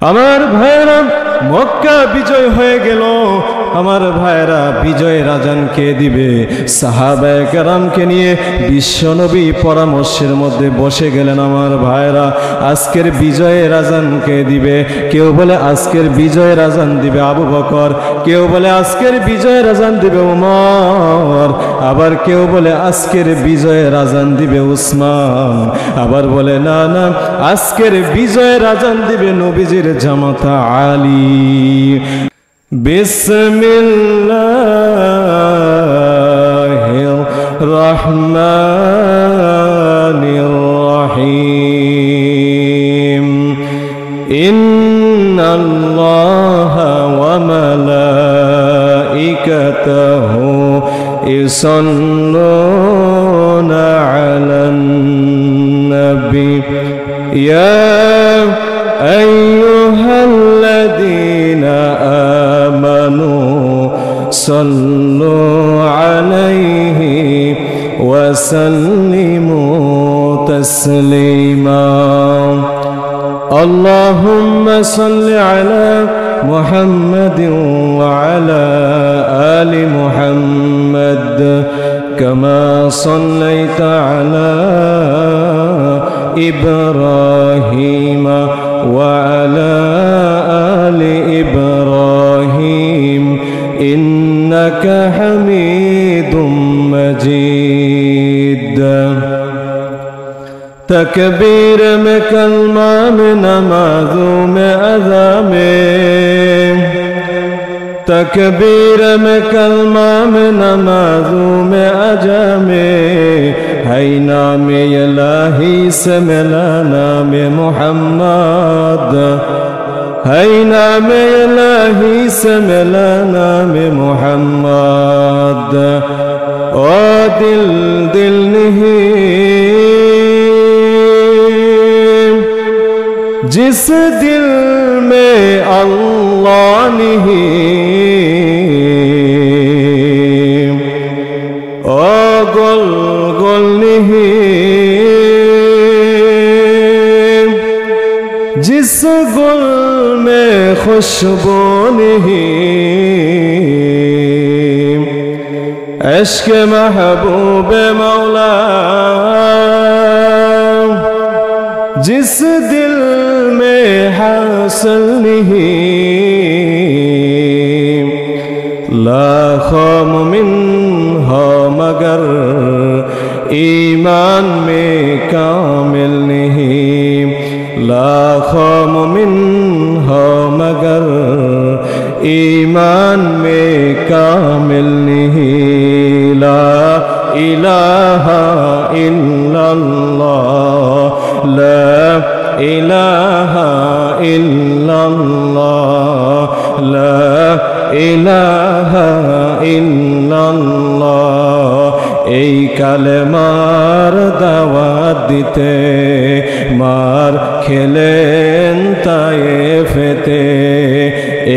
আমার ভাইরা মক্কা বিজয় হয়ে গেল। আমার ভাইরা বিজয়ের আজানকে দিবে, সাহাবায়ে কেরামকে নিয়ে বিশ্বনবী পরামর্শের মধ্যে বসে গেলেন। আমার ভাইরা আজকের বিজয়ের আজানকে দিবে, কেউ বলে আজকের বিজয়ের আজান দিবে আবু বকর, কেউ বলে আজকের বিজয়ের আজান দিবে ওমর, আবার কেউ বলে আজকের বিজয়ের আজান দিবে উসমান, আবার বলে না না আজকের বিজয়ের আজান দিবে নবীজির জামাতা আলী। বিসমিল্লাহির রহমানির রহিম। ইন্নাল্লাহা ওয়া মালাইকাতাহু ইসাল্লুনা আলান নবী ইয়া আইয়ুহাল্লাযীনা আমানু সাল্লু আলাইহি ওয়া সাল্লিমু তাসলিমা। আল্লাহুম্মা সাল্লি আলা মুহাম্মাদিন ওয়া আলা আলি মুহাম্মাদ কামা সাল্লাইতা আলা ইব্রাহিম ওয়া আলা আলি ইব্রাহিম ইন্নাকা হামিদুম মাজিদ। तकबीर में कलमा में नमाजों में अज़ा में, तकबीर में कलमा में नमाजों में अजा में, है नाम इलाही से मिला नाम मोहम्मद, है नाम इलाही से मिला नाम मोहम्मद। ओ दिल दिल नहीं जिस दिल में अल्लाह नहीं, ओ गुल गुल नहीं जिस गुल में खुशबू नहीं, इश्क महबूब मौला जिस दिल में हासिल नहीं, लाखों मुमिन हो मगर ईमान में कामिल नहीं, लाखों मुमिन हो मगर ईमान में कामिल नहीं। ला इलाहा इल्लल्लाह, ला इलाहा इल्लल्लाह, ला इलाहा इल्लल्लाह। এই কালেমার দাওয়াত দিতে মার খেলেন তায়েফেতে,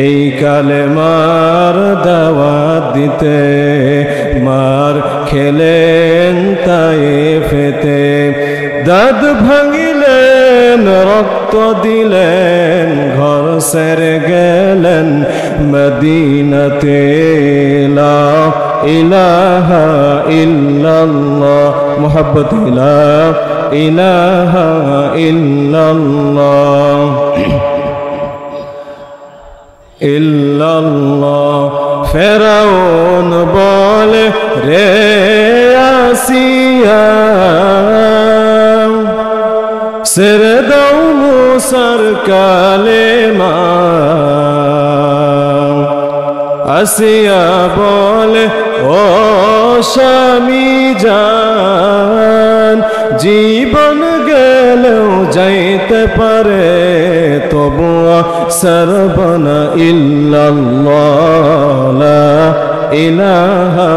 এই কালেমার দাওয়াত দিতে মার খেলেন তায়েফেতে। দাদ ভাঙিলেন রক্ত দিলেন ঘর ছেড়ে গেলেন মদিনাতে। লা ইলাহা ইল্লাল্লাহ মুহাব্বত লা ইলাহা ইল্লাল্লাহ ইল্লাল্লাহ। ফেরাউন বলে রে আসিয়া ছেড়ে দাও মুসার কালেমা, আসিয়া বলে ও স্বামী জান, জীবন গেলেও যাইতে পারে তবুও সরবনা ইল্লাল্লাহ, লা ইলাহা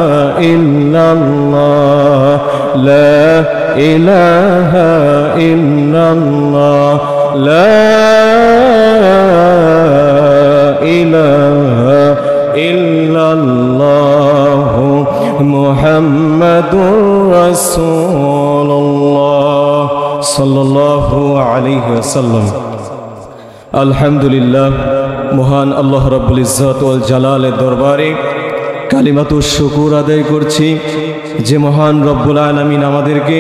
ইল্লাল্লাহ, লা ইলাহা ইল্লাল্লাহ, লা ইলাহা ইল্লাল্লাহ মুহাম্মাদুর রাসূলুল্লাহ সাল্লাল্লাহু আলাইহি ওয়াসাল্লাম। আলহামদুলিল্লাহ, মহান আল্লাহ রাব্বুল ইজ্জত ওয়াল জালালের দরবারে কালিমাতুশ শুকুর আদায় করছি যে মহান রব্বুল আলামিন আমাদেরকে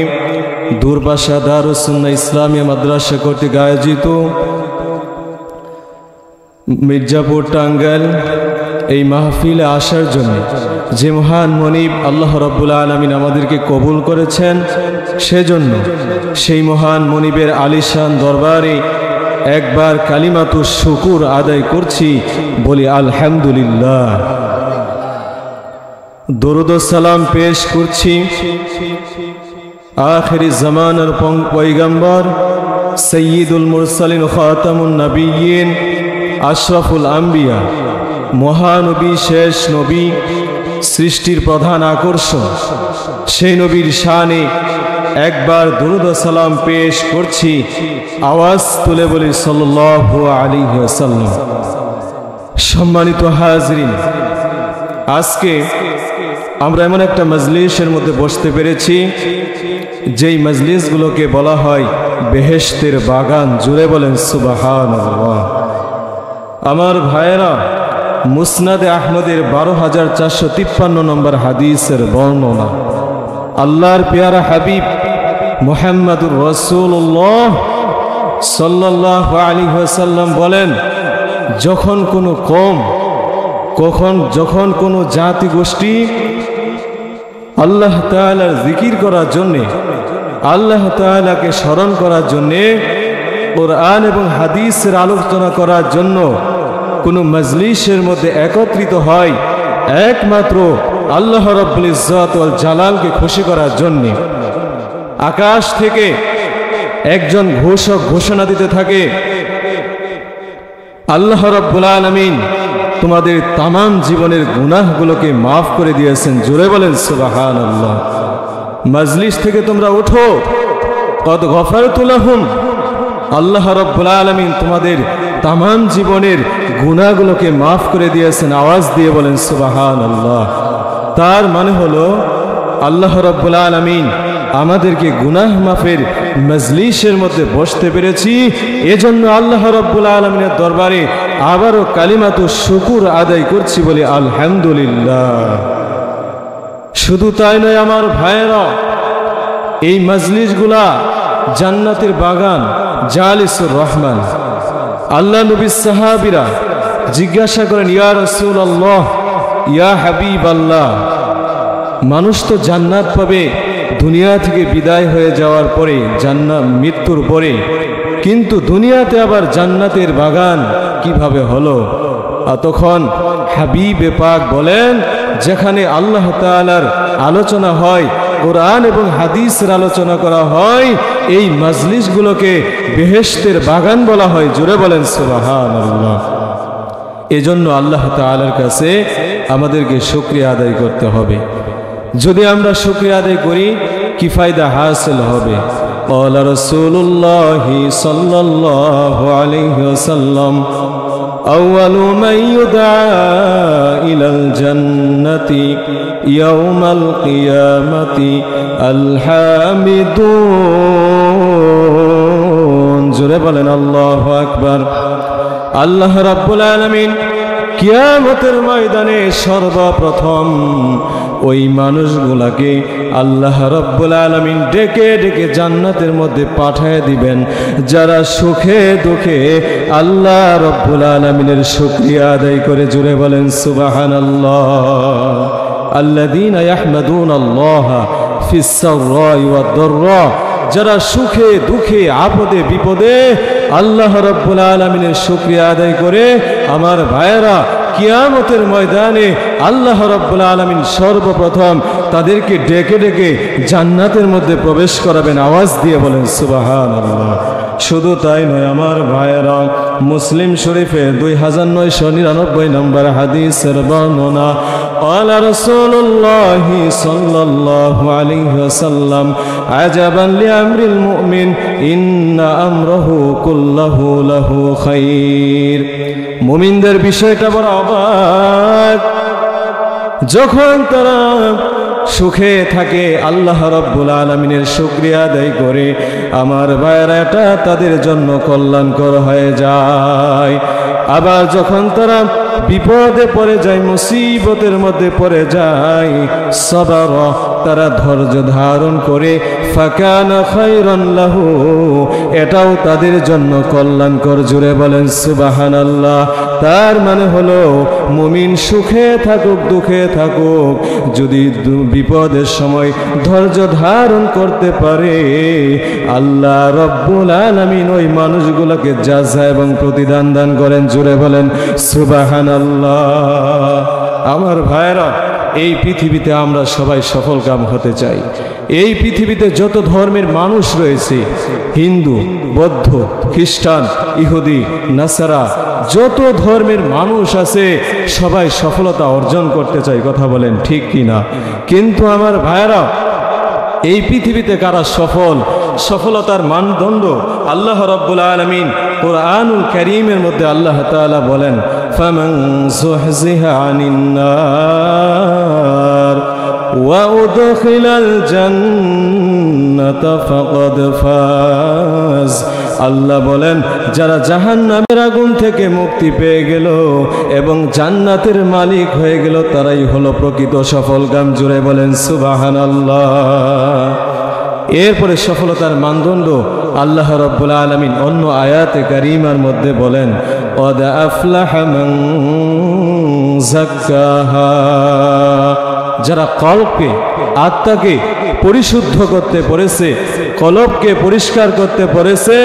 দূরবাসা দারুস সুন্নাহ ইসলামিয়া মাদ্রাসা কর্তৃক আয়োজিত মির্জাপুর টাঙ্গাইল এই মাহফিলে আসার জন্য যে মহান মনিব আল্লাহ রাব্বুল আলামিন আমাদেরকে কবুল করেছেন, সেজন্য সেই মহান মনিবের আলিশান দরবারে একবার কালিমাতুশ শুকুর আদায় করছি, বলি আলহামদুলিল্লাহ। দরুদ ও সালাম পেশ করছি আখিরি জামানার পয়গম্বর সাইয়্যিদুল মুরসালিন খাতামুন নবিয়্যিন আশরাফুল আম্বিয়া মহানবী, শেষ নবী, সৃষ্টির প্রধান আকর্ষণ সেই নবীর শানে একবার দরুদ ও সালাম পেশ করছি, আওয়াজ তুলে বলি সাল্লাল্লাহু আলাইহি ওয়াসাল্লাম। সম্মানিত হাজরিন, আজকে আমরা এমন একটা মজলিসের মধ্যে বসতে পেরেছি যেই মজলিসগুলোকে বলা হয় বেহেশতের বাগান। জুড়ে বলেন সুবহানাল্লাহ। আমার ভাইয়েরা, মুসনাদে আহমদের 12,453 নম্বর হাদিসের বর্ণনা, আল্লাহর পেয়ারা হাবিব মুহাম্মাদুর রাসূলুল্লাহ সাল্লাল্লাহু আলাইহি ওয়াসাল্লাম বলেন, যখন কোনো কওম, যখন কোনো জাতি গোষ্ঠী আল্লাহ তাআলার জিকির করার জন্যে, আল্লাহ তাআলাকে স্মরণ করার জন্যে, কোরআন এবং হাদিসের আলোচনা করার জন্য কোনো মজলিসের মধ্যে একত্রিত হয়, একমাত্র আল্লাহ রাব্বুল ইজ্জত ওয়াল জালালকে খুশি করার জন্যে, আকাশ থেকে একজন ঘোষক ঘোষণা দিতে থাকে, আল্লাহ রাব্বুল আলামিন তোমাদের তামাম জীবনের গুনাহগুলোকে মাফ করে দিয়েছেন। জোরে বলেন সুবহানাল্লাহ। মজলিস থেকে তোমরা ওঠো, কদ গফারতু লাহুম, আল্লাহ রাব্বুল আলামিন তোমাদের তামাম জীবনের গুনাহগুলোকে মাফ করে দিয়েছেন। আওয়াজ দিয়ে বলেন সুবহানাল্লাহ। তার মানে হলো আল্লাহ রাব্বুল আলামিন আমাদেরকে গুনাহ মাফের মজলিসের মধ্যে বসতে পেরেছি, এজন্য আল্লাহ রাব্বুল আলামিনের দরবারে আবারও কালিমাতুশ শুকুর আদায় করছি, বলি আলহামদুলিল্লাহ। শুধু তাই নয় আমার ভাইয়েরা, এই মজলিসগুলা জান্নাতের বাগান, জালিসুর রহমান। আল্লাহ নবী সাহাবীরা জিজ্ঞাসা করেন, ইয়া রাসূলুল্লাহ, ইয়া হাবিবাল্লাহ, মানুষ তো জান্নাত পাবে দুনিয়া থেকে বিদায় হয়ে যাওয়ার পরে, মৃত্যুর পরে, কিন্তু দুনিয়াতে আবার জান্নাতের বাগান কিভাবে হলো? তখন হাবিবে পাক বলেন, যেখানে আল্লাহ তাআলার আলোচনা হয়, কোরআন এবং হাদিসের আলোচনা করা হয়, এই মজলিসগুলোকে বেহেশতের বাগান বলা হয়। জোরে বলেন সুবহানাল্লাহ। এজন্য আল্লাহ তাআলার কাছে আমাদেরকে শুকরিয়া আদায় করতে হবে। যদি আমরা শুকরিয়া আদায় করি, কি ফায়দা হাসিল হবে? ক্বালা রাসূলুল্লাহি সাল্লাল্লাহু আলাইহি ওয়াসাল্লাম, আউয়ালু মান ইউদআ ইলাল জান্নাতি ইয়াউমাল কিয়ামাতি আল হামিদুন। জোরে বলেন আল্লাহু আকবার। আল্লাহ রাব্বুল আলামিন কিয়ামতের ময়দানে সর্বপ্রথম ওই মানুষগুলাকে আল্লাহ রাব্বুল আলামিন ডেকে ডেকে জান্নাতের মধ্যে পাঠিয়ে দিবেন, যারা সুখে দুঃখে আল্লাহ রাব্বুল আলামিনের শুকরিয়া আদায় করে। জুড়ে বলেন সুবহানাল্লাহ। আল্লাযীনা ইয়াহমাদুনাল্লাহা ফিস সাররাই ওয়াদ দাররা, যারা সুখে দুঃখে আপদে বিপদে আল্লাহ রাব্বুল আলামিনের শুকরিয়া আদায় করে। আমার ভাইয়েরা, কিয়ামতের ময়দানে আল্লাহ রাব্বুল আলামিন সর্বপ্রথম তাদেরকে ডেকে ডেকে জান্নাতের মধ্যে প্রবেশ করাবেন। আওয়াজ দিয়ে বলেন সুবহানাল্লাহ। শুধু তাই নয় আমার ভাইয়েরা, মুসলিম শরীফে 2999 নম্বর হাদিসের বর্ণনা, ক্বালা রাসূলুল্লাহি সাল্লাল্লাহু আলাইহি ওয়াসাল্লাম, আজাবান লিআমরিল মুমিন ইন্না আমরাহু কুল্লাহু লাহু খাইর। মুমিনদের বিষয়টা বড় অবাক। যখন তারা সুখে থাকে, আল্লাহ রাব্বুল আলামিনের শুকরিয়া আদায় করে, আমার ভাইরা এটা তাদের জন্য কল্যাণকর হয়ে যায়। আবার যখন তারা বিপদে পড়ে যায়, মুসিবতের মধ্যে পড়ে যায়, সবার তারা ধৈর্য ধারণ করে, ফাকানা খায়রান লাহু, এটাও তাদের জন্য কল্যাণকর। জুড়ে বলেন সুবহানাল্লাহ। তার মানে হলো মুমিন সুখে থাকুক দুঃখে থাকুক, যদি বিপদের সময় ধৈর্য ধারণ করতে পারে, আল্লাহ রাব্বুল আলামিন ওই মানুষগুলোকে জাযা এবং প্রতিদান দান করেন। জুড়ে বলেন সুবহানাল্লাহ। আমার ভাইরা, এই পৃথিবীতে আমরা সবাই সফল কাম হতে চাই। এই পৃথিবীতে যত ধর্মের মানুষ রয়েছে, হিন্দু, বৌদ্ধ, খ্রিস্টান, ইহুদি, নাসারা, যত ধর্মের মানুষ আছে, সবাই সফলতা অর্জন করতে চাই। কথা বলেন ঠিক কি না? কিন্তু আমার ভাইরা, এই পৃথিবীতে কারা সফল, সফলতার মানদণ্ড আল্লাহ রাব্বুল আলামিন কুরআনুল কারীমের মধ্যে আল্লাহ তাআলা বলেন, ফামান যুহজিহা আনিন নার ওয়া উদখিলাল জান্নাতা ফাকাদ ফাজ। আল্লাহ বলেন, যারা জাহান্নামের আগুন থেকে মুক্তি পেয়ে গেল এবং জান্নাতের মালিক হয়ে গেল, তারাই হলো প্রকৃত সফলকাম। জুড়ে বলেন সুবহানাল্লাহ। এরপরে সফলতার মানদণ্ড আল্লাহ রাব্বুল আলামিন অন্য আয়াতে কারিমার মধ্যে বলেন, ক্বাদ আফলাহা মান যাক্কাহা। যারা কলবকে, আত্মাকে পরিশুদ্ধ করতে পেরেছে, কলবকে পরিষ্কার করতে পেরেছে,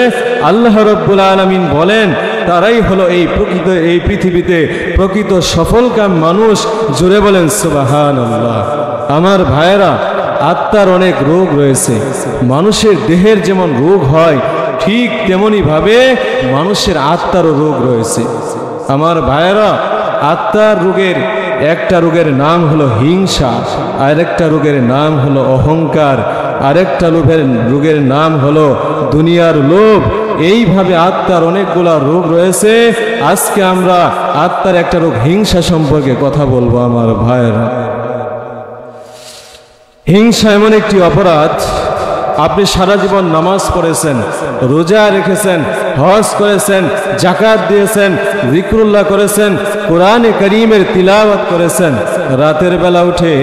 আল্লাহ রাব্বুল আলামিন বলেন তারাই হলো এই পৃথিবীতে প্রকৃত সফলকাম মানুষ। জুড়ে বলেন সুবহানাল্লাহ। আমার ভাইয়েরা, আত্মার অনেক রোগ রয়েছে। মানুষের দেহের যেমন রোগ হয়, ঠিক তেমনি ভাবে মানুষের আত্মারও রোগ রয়েছে। আমার ভাইয়েরা, আত্মার রোগের একটা রোগের নাম হলো হিংসা, আরেকটা রোগের নাম হলো অহংকার, আরেকটা রোগের নাম হলো দুনিয়ার লোভ। এইভাবে আত্মার অনেকগুলা রোগ রয়েছে। আজকে আমরা আত্মার একটা রোগ হিংসা সম্পর্কে কথা বলবো। আমার ভাইয়েরা, হিংসা এমন একটি অপরাধ, আপনি সারা জীবন নামাজ পড়েছেন, রোজা রেখেছেন, হজ করেছেন, যাকাত দিয়েছেন, জিকরুল্লাহ করেছেন, কোরআনে কারীমের তিলাওয়াত করেছেন, রাতের বেলা উঠে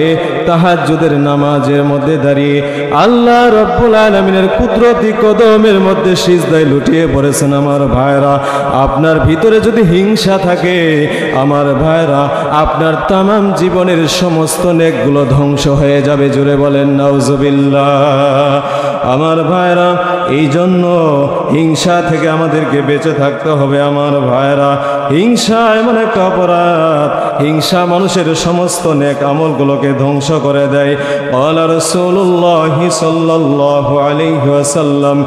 তাহাজ্জুদের নামাজের মধ্যে দাঁড়িয়ে আল্লাহ রাব্বুল আলামিনের কুদরতি কদমের মধ্যে সিজদায় লুটিয়ে পড়েছেন। আমার ভাইরা, আপনার ভিতরে যদি হিংসা থাকে, আমার ভাইরা, আপনার তামাম জীবনের সমস্ত নেকগুলো ধ্বংস হয়ে যাবে। জুড়ে বলেন নাউজুবিল্লাহ। আমার ভাইরা, এই জন্য হিংসা থেকে আমাদেরকে বেঁচে থাকতে হবে। আমার ভাইরা, হিংসা এমন একটা অপরাধ, হিংসা মানুষের সমস্ত নেক আমলগুলোকে ধ্বংস করে দেয়। ক্বালা রাসূলুল্লাহি সাল্লাল্লাহু আলাইহি ওয়াসাল্লাম,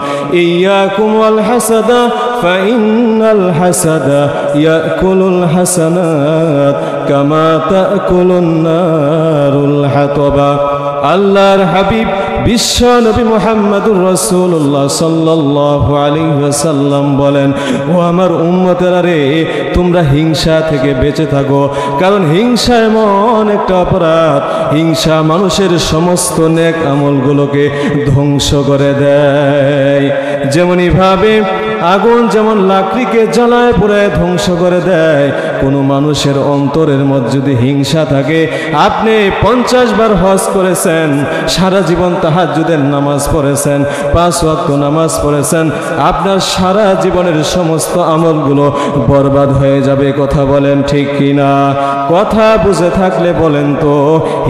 ইয়াকুম ওয়াল হাসাদা ফাইন্নাল হাসাদা ইয়াকুলুল হাসানাত কামা তাকুলুন নারুল হাতাবা। আল্লাহর হাবিব বিশ্ব নবী মুহাম্মদুর রাসূলুল্লাহ সাল্লাল্লাহু আলাইহি ওয়াসাল্লাম বলেন, ও আমার উম্মতেরা রে, তোমরা হিংসা থেকে বেঁচে থাকো, কারণ হিংসা এমন একটা অপরাধ, হিংসা মানুষের সমস্ত নেক আমলগুলোকে ধ্বংস করে দেয়। যেমনই ভাবে আগুন যেমন লাকড়িকে জ্বালায় পুড়ায় ধ্বংস করে দেয়, কোনো মানুষের অন্তরের মধ্যে যদি হিংসা থাকে, আপনি 50 বার হজ করেছেন, সারা জীবন তাহাজ্জুদের নামাজ পড়েছেন, 5 ওয়াক্ত নামাজ পড়েছেন, আপনার সারা জীবনের সমস্ত আমলগুলো বরবাদ হয়ে যাবে। কথা বলেন ঠিক কিনা? কথা বুঝে থাকলে বলেন তো,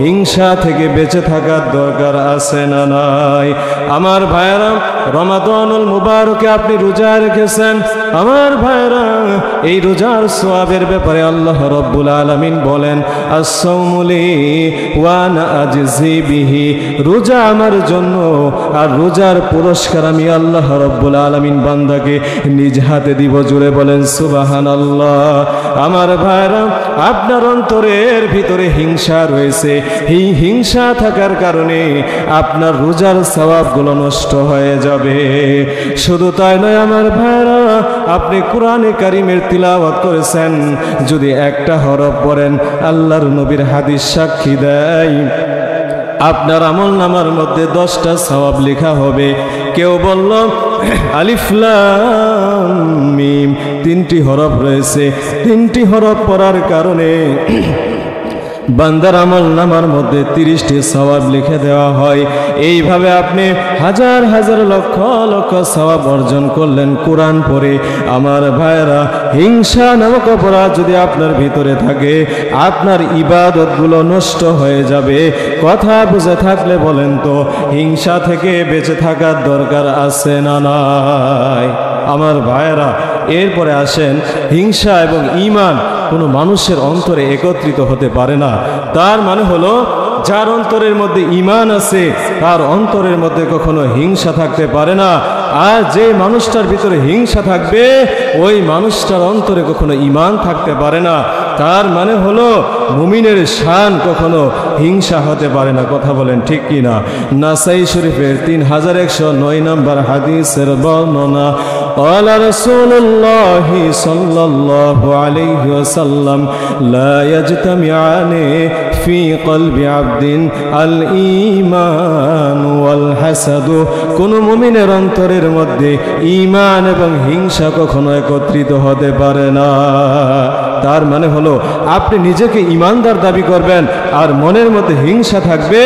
হিংসা থেকে বেঁচে থাকার দরকার আছে না নাই? আমার ভাইরা, রমাদানুল মুবারকে আপনি রোজা রেখেছেন। আমার ভাইরা, এই রোজার সওয়াবের ব্যাপারে আল্লাহ রাব্বুল আলামিন বলেন, আস-সাওমু লি ওয়া আনা আজজি বিহি। রোজা আমার জন্য, আর রোজার পুরস্কার আমি আল্লাহ রাব্বুল আলামিন বান্দাকে নিজ হাতে দিব। জুড়ে বলেন সুবহানাল্লাহ। আমার ভাইরা, আপনার অন্তরের ভিতরে হিংসা রয়েছে, এই হিংসা থাকার কারণে আপনার রোজার সওয়াবগুলো নষ্ট হয়ে যাবে। শুধু তাই নয় আমার ভাইরা, আপনি কোরআনে কারীমের তিলাওয়াত করেছেন, যদি একটা হরফ পড়েন, আল্লাহর নবীর হাদিস সাক্ষী দেয় আপনার আমলনামার মধ্যে 10টা সওয়াব লেখা হবে। কেউ বলল আলিফ লাম মিম, 3টি হরফ রয়েছে, 3টি হরফ পড়ার কারণে বান্দার আমলনামার মধ্যে 30টি সওয়াব লিখে দেওয়া হয়। এইভাবে আপনি হাজার হাজার লক্ষ লক্ষ সওয়াব অর্জন করলেন কোরআন পড়ে। আমার ভাইরা, হিংসা নামক অপরাধ যদি আপনার ভিতরে থাকে, আপনার ইবাদতগুলো নষ্ট হয়ে যাবে। কথা বুঝে থাকলে বলেন তো, হিংসা থেকে বেঁচে থাকার দরকার আছে না নাই? আমার ভাইরা, এরপরে আসেন, হিংসা এবং ঈমান কোনো মানুষের অন্তরে একত্রিত হতে পারে না। তার মানে হলো, যার অন্তরের মধ্যে ঈমান আছে তার অন্তরের মধ্যে কখনো হিংসা থাকতে পারে না। আর যে মানুষটার ভিতরে হিংসা থাকবে, ওই মানুষটার অন্তরে কখনো ঈমান থাকতে পারে না। তার মানে হলো, মুমিনের শান কখনো হিংসা হতে পারে না। কথা বলেন ঠিক কি না? নাসাই শরীফের 3109 নম্বর হাদিসের বর্ণনা, قال رسول الله صلى الله عليه وسلم لا يجتمعان في قلب عبد الإيمان والحسد। কোন মুমিনের অন্তরের মধ্যে ঈমান এবং হিংসা কখনো একত্রিত হতে পারে না। তার মানে হলো, আপনি নিজেকে ঈমানদার দাবি করবেন আর মনের মধ্যে হিংসা থাকবে।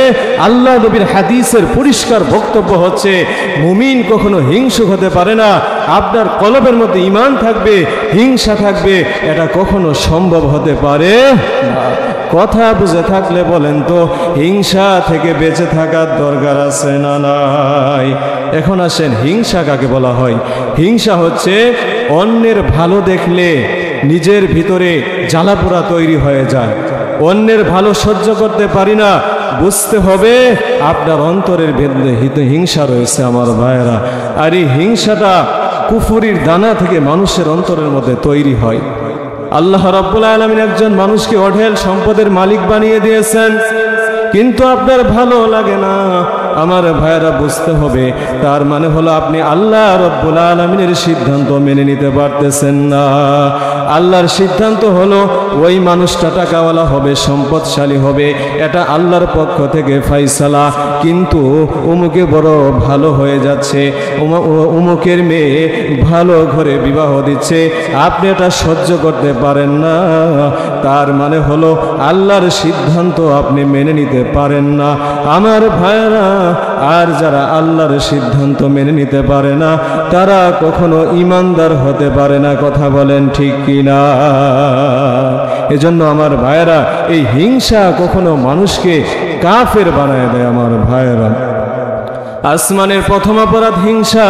আল্লাহ নবীর হাদিসের পরিষ্কার বক্তব্য হচ্ছে, মুমিন কখনো হিংসুক হতে পারে না। আপনার কলবের মধ্যে ঈমান থাকবে, হিংসা থাকবে, এটা কখনো সম্ভব হতে পারে না। কথা বুঝে থাকলে বলেন তো, হিংসা থেকে বেঁচে থাকার দরকার আছে না নাই? এখন আসেন, হিংসা কাকে বলা হয়? হিংসা হচ্ছে অন্যের ভালো দেখলে নিজের ভিতরে জ্বালাপোড়া তৈরি হয়ে যায়। অন্যের ভালো সহ্য করতে পারি না, বুঝতে হবে আপনার অন্তরের ভেতরে হিংসা রয়েছে। আমার ভাইয়েরা, আর এই হিংসাটা কুফুরির দানা থেকে মানুষের অন্তরের মধ্যে তৈরি হয়। আল্লাহ রাব্বুল আলামিন একজন মানুষকে অঢেল সম্পদের মালিক বানিয়ে দিয়েছেন, কিন্তু আপনার ভালো লাগে না। আমার ভাইয়েরা, বুঝতে হবে, তার মানে হলো আপনি আল্লাহ রাব্বুল আলামিনের সিদ্ধান্ত মেনে নিতে পারতেছেন না। আল্লাহর সিদ্ধান্ত হলো ওই মানুষটা টাকাওয়ালা হবে, সম্পদশালী হবে, এটা আল্লাহর পক্ষ থেকে ফাইসালা। কিন্তু উমুকে বড় ভালো হয়ে যাচ্ছে, উমুকের মেয়ে ভালো ঘরে বিবাহ দিচ্ছে, আপনি এটা সহ্য করতে পারেন না। তার মানে হলো আল্লাহর সিদ্ধান্ত আপনি মেনে নিতে পারেন না। আমার ভাইরা, আর যারা আল্লাহর সিদ্ধান্ত মেনে নিতে পারে না, তারা কখনো ঈমানদার হতে পারে না। কথা বলেন ঠিক কিনা? এজন্য আমার ভাইরা, এই হিংসা কখনো মানুষকে কাফের বানায় দেয়। আমার ভাইরা, আসমানের প্রথম অপরাধ হিংসা।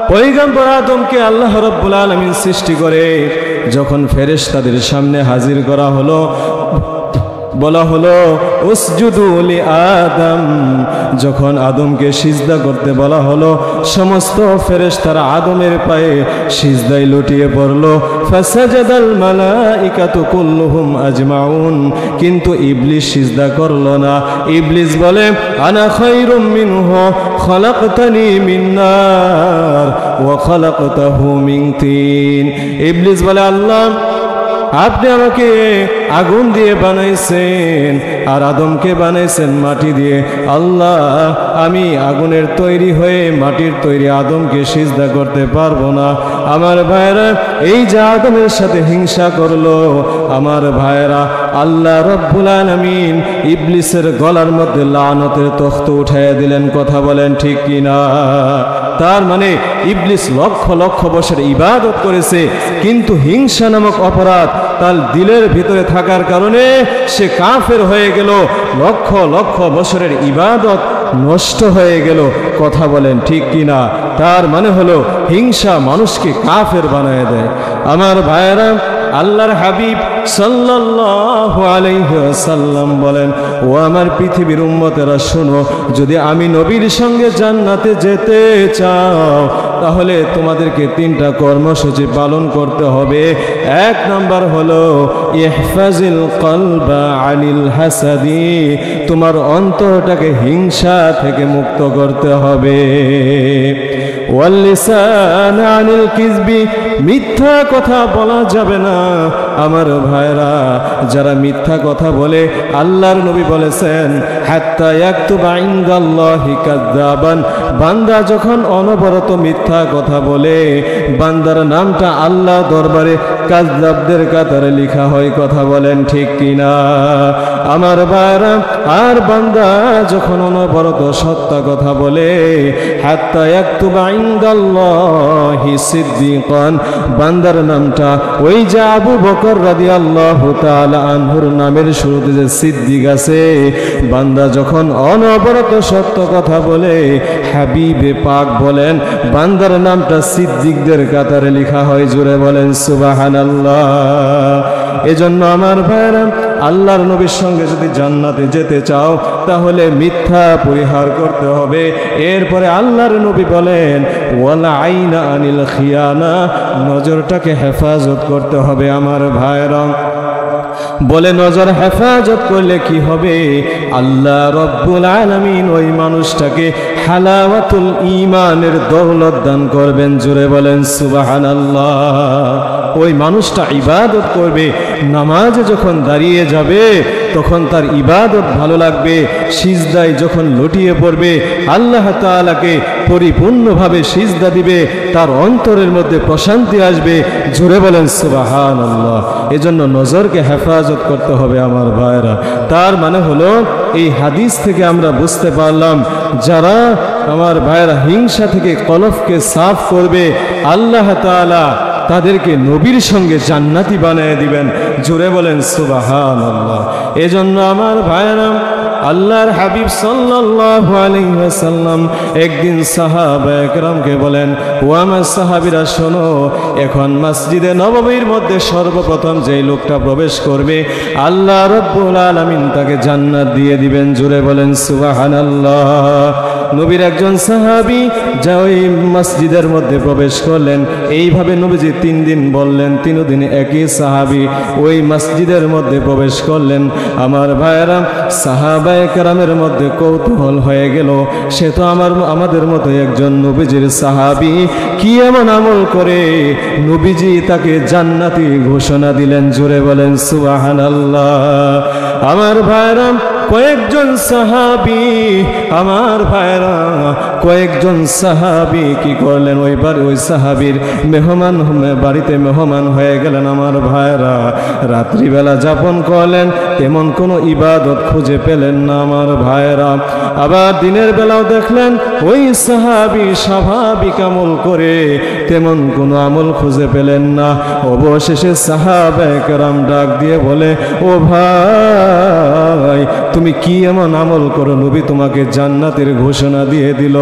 পয়গম্বর আদমকে আল্লাহ রাব্বুল আলামিন সৃষ্টি করে যখন ফেরেশতাদের সামনে হাজির করা হলো, বলা হলো উসজুদু লি আদম। যখন আদমকে সিজদা করতে বলা হলো, সমস্ত ফেরেশতারা আদমের পায়ে সিজদায় লুটিয়ে পড়লো। ফাসাজাদাল মালাইকাতু কুল্লুহুম আজমাউন। কিন্তু ইবলিস সিজদা করলো না। ইবলিস বলে, আনা খায়রুম মিনহু খালাকতানি মিন নার ওয়া খালাকতাহু মিন তিন। ইবলিস বলে, আল্লাহ, আপনি আমাকে আগুন দিয়ে বানাইছেন আর আদমকে বানাইছেন মাটি দিয়ে। আল্লাহ, আমি আগুনের তৈরি হয়ে মাটির তৈরি আদমকে সিজদা করতে পারবো না। আমার ভাইরা, এই যে আদমের সাথে হিংসা করলো, আমার ভাইরা, আল্লাহ রাব্বুল আলামিন ইবলিসের গলার মধ্যে লানতের তখ্ত উঠাইয়া দিলেন। কথা বলেন ঠিক কিনা? তার মানে ইবলিস লক্ষ লক্ষ বছর ইবাদত করেছে, কিন্তু হিংসা নামক অপরাধ তার দিলের ভিতরে থাকার কারণে সে কাফের হয়ে গেল। লক্ষ লক্ষ বছরের ইবাদত নষ্ট হয়ে গেল। কথা বলেন ঠিক কিনা? তার মানে হলো হিংসা মানুষকে কাফের বানায় দেয়। আমার ভাইয়েরা, আল্লাহর হাবিব সাল্লাল্লাহু আলাইহি ওয়াসাল্লাম বলেন, ও আমার পৃথিবীর উম্মতেরা শোনো, যদি আমি নবীর সঙ্গে জান্নাতে যেতে চাও, তাহলে তোমাদেরকে 3টা কর্মসূচি পালন করতে হবে। 1 নাম্বার হলো ইহফাজিল কলবা আনিল হাসাদি। তোমার অন্তরটাকে হিংসা থেকে মুক্ত করতে হবে। ওয়াল লিসান আনিল কিযবি, মিথ্যা কথা বলা যাবে না। আমার ভাইরা, যারা মিথ্যা কথা বলে, আল্লাহর নবী বলেছেন হাত্তা ইয়াকতুবা ইনদাল্লাহি কাযযাবান, বান্দা যখন অনবরত মিথ্যা কথা বলে, বান্দার নামটা আল্লাহ দরবারে কাযযাবদের কাতারে লেখা হয়। কথা বলেন ঠিক কিনা আমার ভাইরা? আর বান্দা যখন অনবরত সত্য কথা বলে, হাত্তা ইয়াকতুবা ইনদাল্লাহি সিদ্দিকান, বান্দার নামটা ওই যে আবু বকর রাদিয়াল্লাহু তাআলা আনহুর নামের শুরুতে যে সিদ্দিক আছে, বান্দা যখন অনবরত সত্য কথা বলে, হাবিবে পাক বলেন বান্দার নামটা সিদ্দিকদের কাতারে লেখা হয়। জোরে বলেন সুবহানাল্লাহ। এজন্য আমার ভাইরা, আল্লাহর নবীর সঙ্গে যদি জান্নাতে যেতে চাও, তাহলে মিথ্যা পরিহার করতে হবে। এরপরে আল্লাহর নবী বলেন ওয়াল আইনা আনিল খিয়ানা, নজরটাকে হেফাজত করতে হবে। আমার ভাইরা বলে নজর হেফাজত করলে কি হবে? আল্লাহ রব্বুল আলামিন ওই মানুষটাকে হালাওয়াতুল ঈমানের দৌলত দান করবেন। জোরে বলেন সুবহানাল্লাহ। ওই মানুষটা ইবাদত করবে, নামাজে যখন দাঁড়িয়ে যাবে তখন তার ইবাদত ভালো লাগবে, সিজদায় যখন লুটিয়ে পড়বে আল্লাহ তাআলাকে পরিপূর্ণভাবে সিজদা দিবে, তার অন্তরের মধ্যে প্রশান্তি আসবে। জোরে বলেন সুবহানাল্লাহ। এজন্য নজরকে হেফাজত করতে হবে আমার ভাইরা। তার মানে হলো এই হাদিস থেকে আমরা বুঝতে পারলাম, যারা আমার ভাইরা হিংসা থেকে কলবকে সাফ করবে, আল্লাহ তাআলা তাদেরকে নবীর সঙ্গে জান্নাতি বানিয়ে দিবেন। জোরে বলেন সুবহানাল্লাহ। এজন্য আমার ভাইরা, আল্লাহর হাবিব সাল্লাল্লাহু আলাইহি ওয়াসাল্লাম একদিন সাহাবায়ে কেরামকে বলেন, ও আমার সাহাবীরা শোনো, এখন মসজিদে নববীর মধ্যে সর্বপ্রথম যেই লোকটা প্রবেশ করবে, আল্লাহ রাব্বুল আলামিন তাকে জান্নাত দিয়ে দিবেন। জোরে বলেন সুবহানাল্লাহ। নবীর একজন সাহাবী যা ওই মসজিদের মধ্যে প্রবেশ করলেন, এইভাবে নবীজি 3 দিন বললেন, 3 দিনে একই সাহাবী ওই মসজিদের মধ্যে প্রবেশ করলেন। আমার ভাইরা, সাহাবায়ে কেরামের মধ্যে কৌতূহল হয়ে গেল, সে তো আমাদের মতো একজন নবীজির সাহাবী, কি এমন আমল করে নবীজি তাকে জান্নাতি ঘোষণা দিলেন? জোরে বলেন সুবহানাল্লাহ। আমার ভাইরা, কয়েকজন সাহাবী, আমার ভাইরা কয়েকজন সাহাবী কি করলেন? ওই সাহাবীর মেহমান বাড়িতে মেহমান হয়ে গেলেন। আমার ভাইরা রাত্রিবেলা যাপন করলেন, তেমন কোনো ইবাদত খুঁজে পেলেন না। আমার ভাইরা আবার দিনের বেলাও দেখলেন ওই সাহাবী স্বাভাবিক আমল করে, তেমন কোনো আমল খুঁজে পেলেন না। অবশেষে সাহাবায়ে কেরাম ডাক দিয়ে বলে, ও ভাই, তুমি কি এমন আমল করো নবী তোমাকে জান্নাতের ঘোষণা দিয়ে দিল?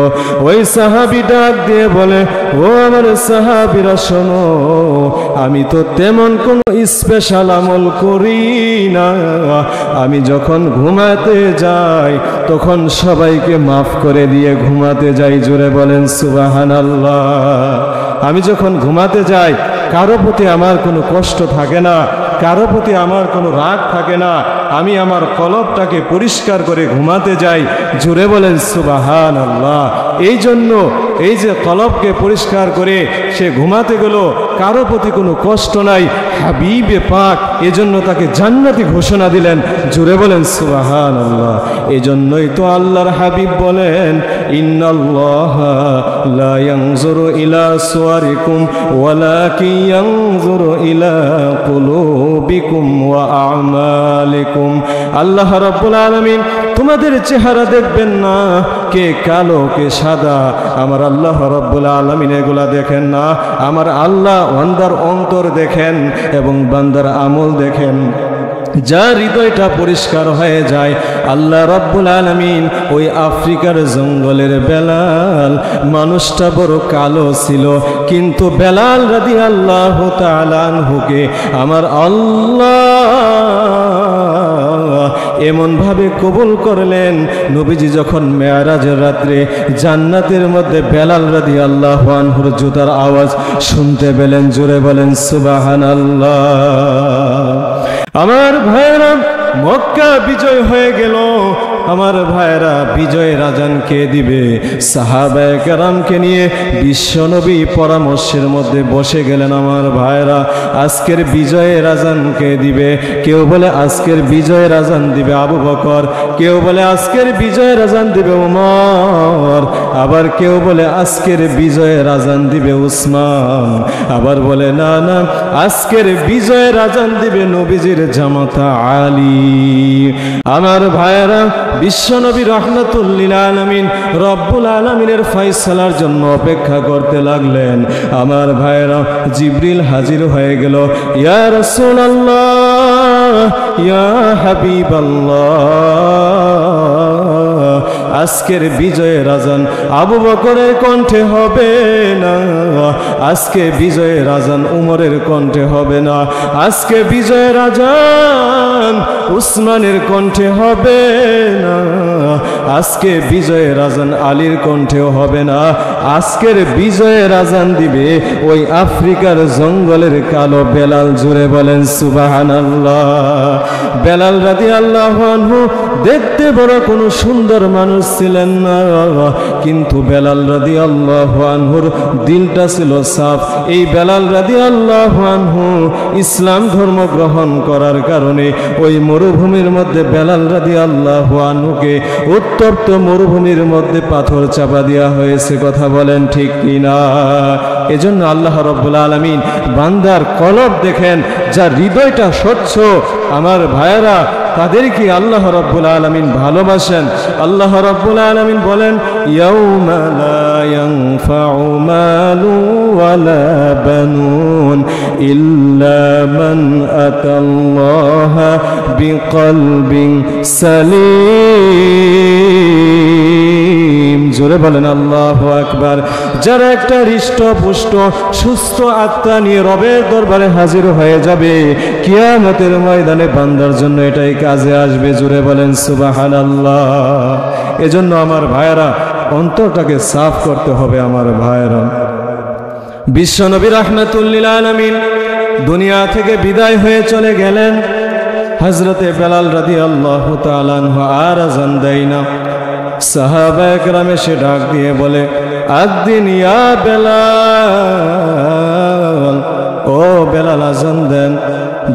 ওই সাহাবী ডাক দিয়ে বলে, ও আমার সাহাবীরা শোনো, আমি তো তেমন কোনো স্পেশাল আমল করি না। আমি যখন ঘুমাতে যাই তখন সবাইকে মাফ করে দিয়ে ঘুমাতে যাই। জোরে বলেন সুবহানাল্লাহ। আমি যখন ঘুমাতে যাই কারো প্রতি আমার কোনো কষ্ট থাকে না, কারো প্রতি আমার কোনো রাগ থাকে না। আমি আমার কলবটাকে পরিষ্কার করে ঘুমাতে যাই। জোরে বলেন সুবহানাল্লাহ। এই জন্য এই যে কলবকে পরিষ্কার করে সে ঘুমাতে গেল, কারো প্রতি কোনো কষ্ট নাই, হাবিবে পাক এজন্য তাকে জান্নাতি ঘোষণা দিলেন। জোরে বলেন সুবহানাল্লাহ। এজন্যই তো আল্লাহর হাবিব বলেন, ইন্নাল্লাহা লা ইয়ানজুরু ইলা সুওয়ারিকুম ওয়ালাকিন ইয়ানজুরু ইলা কুলুবিকুম ওয়া আমালিকুম। আল্লাহ রাব্বুল আলামিন তোমাদের চেহারা দেখবেন না, কে কালো কে সাদা, আমার আল্লাহ রাব্বুল আলামিন এগুলা দেখেন না। আমার আল্লাহ বান্দার অন্তর দেখেন এবং বান্দার আমল দেখেন। যার হৃদয়টা পরিষ্কার হয়ে যায়, আল্লাহ রাব্বুল আলামিন ওই আফ্রিকার জঙ্গলের বেলাল, মানুষটা বড় কালো ছিল, কিন্তু বেলাল রাদিয়াল্লাহু তাআলা আনহুকে আমার আল্লাহ এমনভাবে কবুল করলেন, নবীজি যখন মেরাজের রাত্রে জান্নাতের মধ্যে বেলাল রাদিয়াল্লাহু আনহুর জুতার আওয়াজ শুনতে পেলেন। জোরে বলেন সুবহানাল্লাহ। আমার ভাইরা, মক্কা বিজয় হয়ে গেল, আমার ভাইরা বিজয়ের আজান কে দিবে? সাহাবায়ে কেরামকে নিয়ে বিশ্বনবী পরামর্শের মধ্যে বসে গেলেন। আমার ভাইরা আজকের বিজয়ের আজান কে দিবে? কেউ বলে আজকের বিজয়ের আজান দিবে আবু বকর, কেউ বলে আজকের বিজয়ের আজান দিবে ওমর, আবার কেউ বলে আজকের বিজয়ের আজান দিবে উসমান, আবার বলে না না আজকের বিজয়ের আজান দিবে নবীজির জামাতা আলী। আমার ভাইয়েরা বিশ্বনবী রাহমাতুল্লিল আলামিন রব্বুল আলামিনের ফয়সালার জন্য অপেক্ষা করতে লাগলেন। আমার ভাইয়েরা জিবরিল হাজির হয়ে গেল। ইয়া রাসূলুল্লাহ, ইয়া হাবিবাল্লাহ, আজকের বিজয়ের আজান আবু বকরের কণ্ঠে হবে না, আজকে বিজয়ের আজান উমরের কণ্ঠে হবে না, আজকে বিজয়ের আজান উসমানের কণ্ঠে হবে না, আজকে বিজয়ের আজান আলীর কণ্ঠেও হবে না, আজকের বিজয়ের আজান দিবে ওই আফ্রিকার জঙ্গলের কালো বেলাল। জুড়ে বলেন সুবহানাল্লাহ। বেলাল রাদিয়াল্লাহু আনহু দেখতে বড় কোনো সুন্দর মানুষ ছিলেন না, কিন্তু বেলাল রাদিয়াল্লাহু আনহুর দিলটা ছিল সাফ। এই বেলাল রাদিয়াল্লাহু আনহু ইসলাম ধর্ম গ্রহণ করার কারণে ওই মরুভূমির মধ্যে বেলাল রাদিয়াল্লাহু আনহুকে উত্তপ্ত মরুভূমির মধ্যে পাথর চাপা দেওয়া হয়েছে। কথা বলেন ঠিক কিনা? এজন্য আল্লাহ রাব্বুল আলামিন বান্দার কলব দেখেন, যার হৃদয়টা স্বচ্ছ আমার ভাইয়েরা তাদেরকে আল্লাহ রাব্বুল আলামিন ভালোবাসেন। আল্লাহ রাব্বুল আলামিন বলেন ইয়াউমা লা ইয়ানফাউ মালু ওয়ালা বানুন ইল্লা মান আতাল্লাহা বিকলবিন সালিম। জোরে বলেন আল্লাহু আকবার। যারা একটা হৃষ্টপুষ্ট সুস্থ আত্মা নিয়ে রবের দরবারে হাজির হয়ে যাবে কিয়ামতের ময়দানে, বান্দার জন্য এটাই কাজে আসবে। জোরে বলেন সুবহানাল্লাহ। এজন্য আমার ভাইয়েরা অন্তরটাকে সাফ করতে হবে। আমার ভাইয়েরা বিশ্বনবী রাহমাতুল্লিল আলামিন দুনিয়া থেকে বিদায় হয়ে চলে গেলেন। হযরতে বেলাল রাদিয়াল্লাহু তাআলা আনহু আর আযান দেয় না। সাহাবায়ে কেরাম এসে ডাক দিয়ে বলে আযদিন ইয়া বেলাল, ও বেলাল আযান দেন।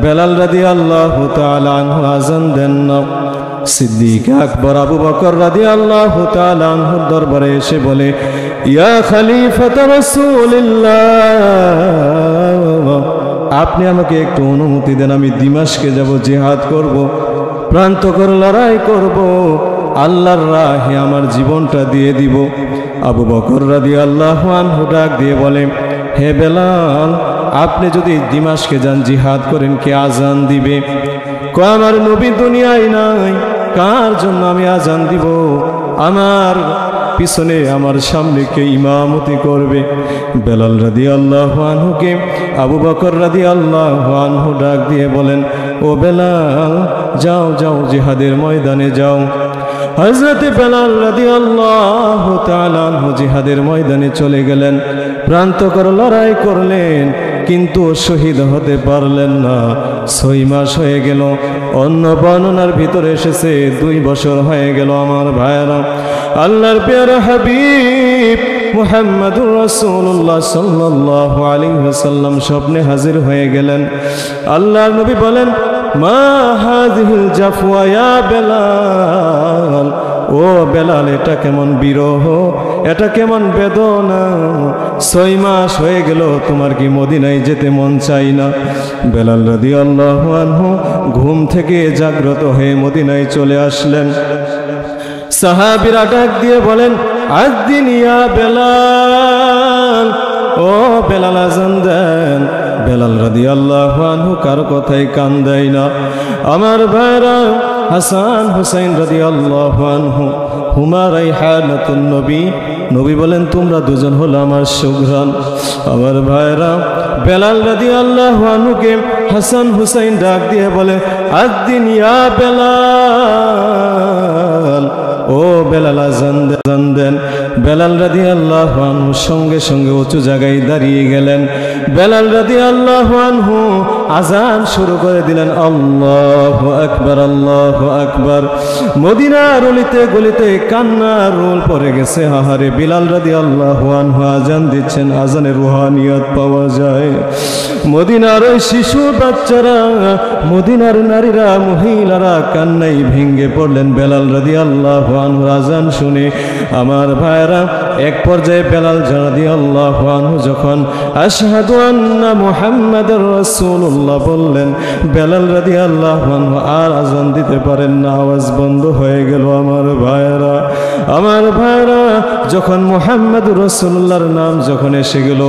বেলাল রাদিয়াল্লাহু তাআলা আনহু আযান দেন না। সিদ্দিক আকবর আবু বকর রাদিয়াল্লাহু তাআলা আনহুর দরবারে এসে বলে ইয়া খলিফাত রাসূলিল্লাহ, আপনি আমাকে একটু অনুমতি দেন, আমি দিমাশকে যাব, জিহাদ করব, প্রান্তকর লড়াই করব, আল্লাহর রাহে আমার জীবনটা দিয়ে দিব। আবু বকর রাদিয়াল্লাহু আনহু ডাক দিয়ে বলে হে বেলাল, আপনি যদি দিমাশকে যান জিহাদ করেন কে আজান দিবে? আমার নবী দুনিয়ায় নাই, কার জন্য আমি আজান দিব? আমার পিছনে আমার সামনে কে ইমামতি করবে? বেলাল রাদিয়াল্লাহু আনহুকে আবু বকর রাদিয়াল্লাহু আনহু ডাক দিয়ে বলেন ও বেলাল, যাও যাও জিহাদের ময়দানে যাও। হযরতে বেলাল রাদিয়াল্লাহু তাআলা আনহু জিহাদের ময়দানে চলে গেলেন, প্রান্তকর লড়াই করলেন, কিন্তু শহীদ হতে পারলেন না। 6 মাস হয়ে গেল। অন্য বর্ণনার ভিতরে এসেছে 2 বছর হয়ে গেল। আমার ভাইয়েরা আল্লাহর প্যারা হাবিব মুহাম্মদুর রাসূলুল্লাহ সাল্লাল্লাহু আলাইহি ওয়াসাল্লাম স্বপ্নে হাজির হয়ে গেলেন। আল্লাহর নবী বলেন মা হাযিহিল জাফওয়া ইয়া বেলাল, ও বেলাল এটা কেমন বিরহ, এটা কেমন বেদনা, 6 মাস হয়ে গেল, তোমার কি মদিনায় যেতে মন চাই না? বেলাল রাদিয়াল্লাহু আনহু ঘুম থেকে জাগ্রত হয়ে মদিনায় চলে আসলেন। সাহাবীরা ডাক দিয়ে বলেন আযদিন ইয়া বেলাল, ও বেলাল আযান দেন। বেলাল রাদিয়াল্লাহু আনহু কার কথাই কান দেয় না। আমার ভাইরা হাসান হুসাইন রাদিয়াল্লাহু আনহু হুমা রাইহানাতুন নবী, নবী বলেন তোমরা দুজন হলো আমার সুঘ্রাণ। আমার ভাইরা বেলাল রাদিয়াল্লাহু আনহুকে হাসান হুসাইন ডাক দিয়ে বলে আযদিন ইয়া বেলাল, ও বেলাল আজান দেন। বেলাল রাদিয়াল্লাহু আনহু সঙ্গে সঙ্গে উঁচু জায়গায় দাঁড়িয়ে গেলেন। বেলাল রাদিয়াল্লাহু আনহু আজান শুরু করে দিলেন, আল্লাহু আকবার, আল্লাহু আকবার। মদিনার অলিতে গলিতে কান্নার রোল পড়ে গেছে। আহারে, বিলাল রাদিয়াল্লাহু আনহু আজান দিচ্ছেন, আজানের রুহানিয়ত পাওয়া যায়। মদিনার ওই শিশু বাচ্চারা, মদিনার নারীরা, মহিলারা কান্নাই ভেঙ্গে পড়লেন বেলাল রাদিয়াল্লাহু আনহু আজান শুনে। আমার ভাইরা, এক পর্যায়ে বেলাল রাদিয়াল্লাহু আনহু যখন আশহাদু আন্না মুহাম্মাদুর রাসূলুল্লাহ বললেন, বেলাল রাদিয়াল্লাহু আনহু আর আজান দিতে পারেন না, আওয়াজ বন্ধ হয়ে গেল। আমার ভাইরা, যখন মুহাম্মাদুর রাসূলুল্লাহর নাম যখন এসে গেল,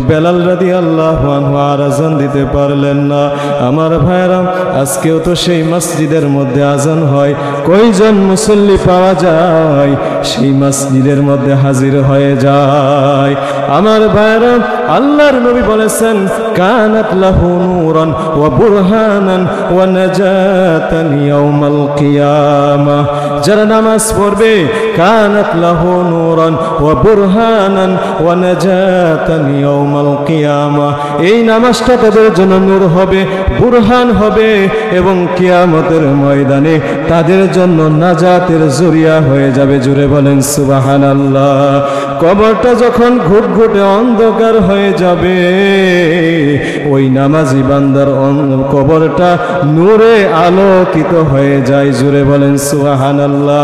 বেলাল রাদিয়াল্লাহু আনহু আর আজান দিতে পারলেন না। আমার ভাইরা, আজকেও তো সেই মসজিদের মধ্যে আজান হয়, কয়জন মুসল্লি পাওয়া যায় সেই মসজিদের মধ্যে হাজির হয়ে যায়। আমার ভাইরা, আল্লাহর নবী বলেছেন, কানাত লাহু নূরান ওয়া বুরহানান ওয়া নাজাতান ইয়াউমাল কিয়ামাহ। যারা নামাজ পড়বে, কানাত লাহু নূরান ওয়া বুরহানান ওয়া নাজাতান ইয়াউমাল কিয়ামাহ, এই নামাজটা তাদের জন্য নূর হবে, বুরহান হবে এবং কিয়ামতের ময়দানে তাদের জন্য নাজাতের জরিয়া হয়ে যাবে। জুড়ে বলেন সুবহানাল্লাহ। কবরটা যখন ঘুটঘুটে অন্ধকার হয়ে যাবে, ওই নামাজি বান্দার কবরটা নূরে আলোকিত হয়ে যায়। জুড়ে বলেন সুবহানাল্লাহ।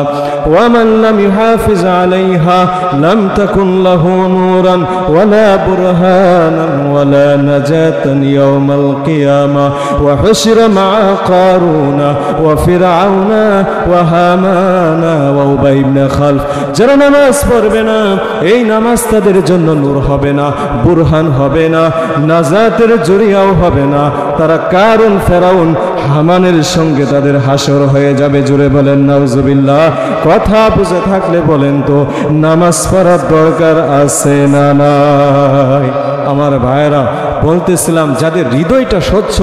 ওয়া মান লাম ইউহাফিজ আলাইহা লাম তাকুন লাহু নূরান ওয়ালা বুরহানান ওয়ালা নাজাতান ইয়াউমাল কিয়ামাহ ওয়া হুশিরা মা কারুনা ওয়া ফিরআউনা ওয়া হামানা ওয়া উবাই ইবনে খালফ। যারা নামাজ পড়বে না, এই নামাজ তাদের জন্য নূর হবে না, বুরহান হবে না, নাজাতের জরিয়াও হবে না। তারা কারুন, ফেরাউন, হামানের সঙ্গে তাদের হাসর হয়ে যাবে। জুড়ে বলেন নাউজুবিল্লাহ। কথা বুঝে থাকলে বলেন তো, নামাজ পড়ার দরকার আছে না নাই? আমার ভাইরা, বলতেছিলাম, যাদের হৃদয়টা স্বচ্ছ,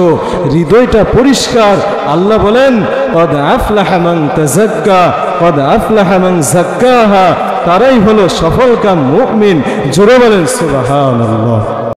হৃদয়টা পরিষ্কার, আল্লাহ বলেন, কদ আফলাহা মান তাযাক্কা কদ আফলাহা মান যাক্কাহা, তারাই হলো সফলকাম মুমিন। জোরে বলেন সুবহানাল্লাহ।